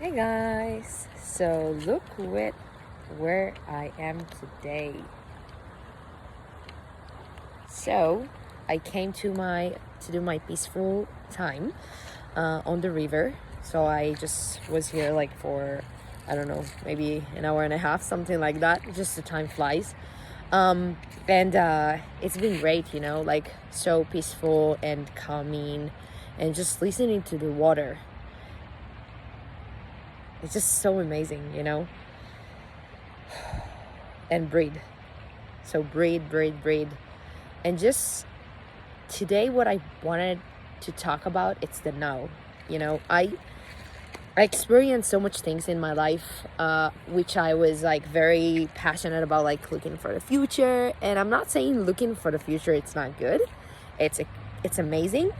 Hey guys, so look where I am today. So I came to do my peaceful time on the river. So I just was here like for I don't know, maybe an hour and a half, something like that. Just the time flies. And it's been great, like so peaceful and calming, and just listening to the water. It's just so amazing. And breathe. So breathe. And just today what I wanted to talk about, it's the now. I experienced so much things in my life, which I was like very passionate about, like looking for the future. And I'm not saying looking for the future it's not good. It's amazing,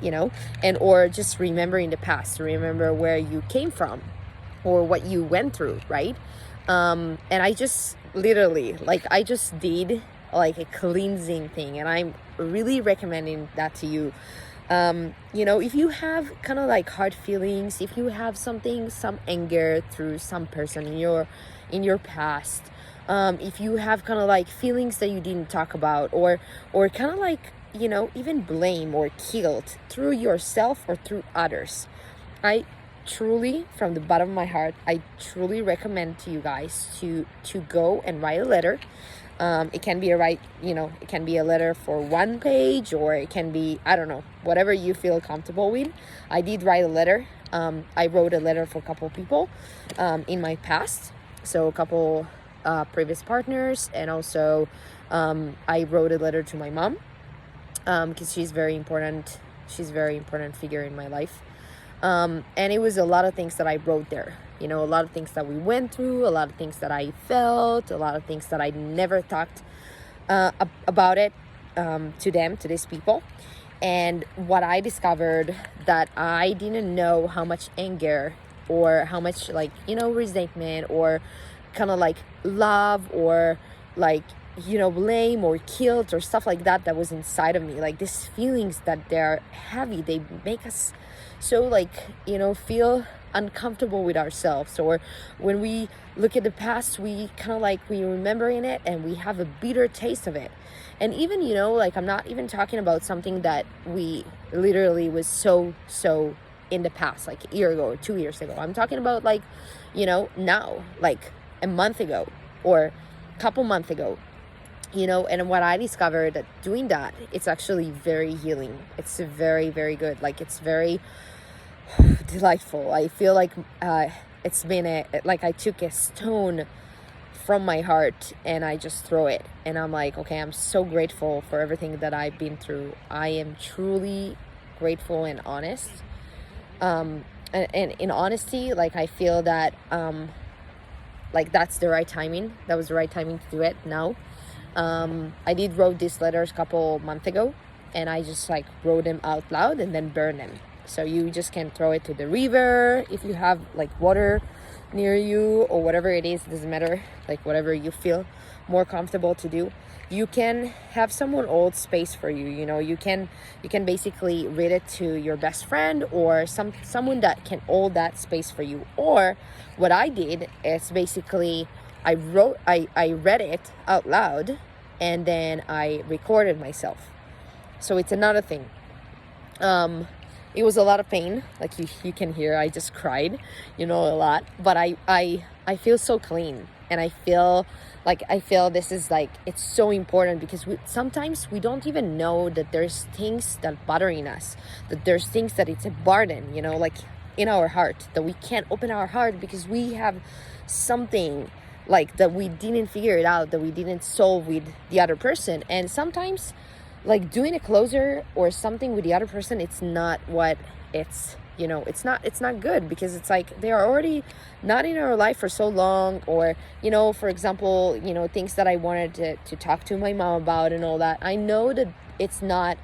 and or just remembering the past, to remember where you came from or what you went through, right? And I just literally, like, I just did like a cleansing thing, and I'm really recommending that to you. If you have kind of like hard feelings, if you have some anger through some person in your past, if you have kind of like feelings that you didn't talk about, or kind of like even blame or guilt through yourself or through others, I truly, from the bottom of my heart, I truly recommend to you guys to go and write a letter. It can be it can be a letter for one page, or it can be, I don't know, whatever you feel comfortable with. I did write a letter. I wrote a letter for a couple people in my past, so a couple previous partners, and also I wrote a letter to my mom, because she's very important. She's a very important figure in my life. And it was a lot of things that I wrote there, a lot of things that we went through, a lot of things that I felt, a lot of things that I never talked about it to these people. And what I discovered, that I didn't know how much anger, or how much resentment, or kind of like love, or like blame or guilt or stuff like that was inside of me. Like these feelings that they're heavy, they make us so feel uncomfortable with ourselves. Or when we look at the past, we kind of like, we remember in it and we have a bitter taste of it. And even I'm not even talking about something that we literally was so in the past, like a year ago or 2 years ago. I'm talking about now, like a month ago or a couple months ago. And what I discovered, that doing that, it's actually very healing. It's very, very good. Like, it's very delightful. I feel like it's been like I took a stone from my heart and I just throw it. And I'm like, okay, I'm so grateful for everything that I've been through. I am truly grateful and honest. And in honesty, like, I feel that like that's the right timing. That was the right timing to do it now. I did wrote these letters a couple months ago, and I just like wrote them out loud and then burn them. So you just can throw it to the river if you have like water near you, or whatever it is, doesn't matter, like whatever you feel more comfortable to do. You can have someone hold space for you. You can basically read it to your best friend, or someone that can hold that space for you. Or what I did is basically I read it out loud, and then I recorded myself. So it's another thing. It was a lot of pain, like you can hear. I just cried, a lot. But I feel so clean, and I feel this is like, it's so important, because sometimes we don't even know that there's things that bothering us, that there's things that it's a burden, like in our heart, that we can't open our heart because we have something like that we didn't figure it out, that we didn't solve with the other person. And sometimes like doing a closer or something with the other person, it's not what it's it's not good, because it's like they are already not in our life for so long. Or for example, things that I wanted to talk to my mom about and all that, I know that it's not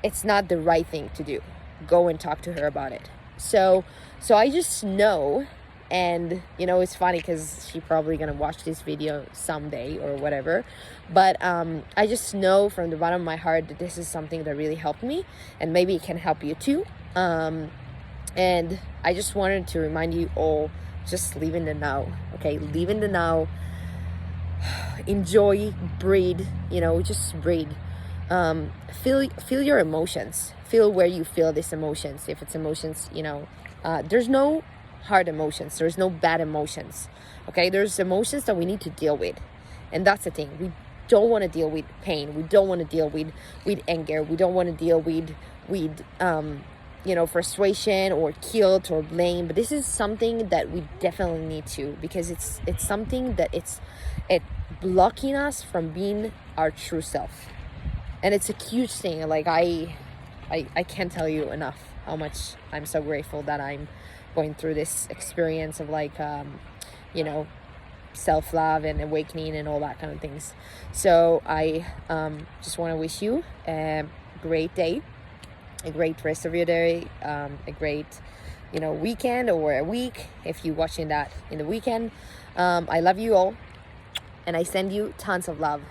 the right thing to do, go and talk to her about it. So I just know. And it's funny because she's probably gonna watch this video someday or whatever, but I just know from the bottom of my heart that this is something that really helped me, and maybe it can help you too. And I just wanted to remind you all just live in the now. Okay, live in the now. Enjoy, breathe. Just breathe. Feel your emotions. Feel where you feel these emotions. If it's emotions, there's no hard emotions. There's no bad emotions. Okay, there's emotions that we need to deal with, and that's the thing. We don't want to deal with pain. We don't want to deal with anger. We don't want to deal with frustration or guilt or blame. But this is something that we definitely need to, because it's something that it's blocking us from being our true self, and it's a huge thing. Like I can't tell you enough how much I'm so grateful that I'm going through this experience of self-love and awakening and all that kind of things. So I just want to wish you a great day, a great rest of your day, a great weekend or a week if you're watching that in the weekend. I love you all, and I send you tons of love.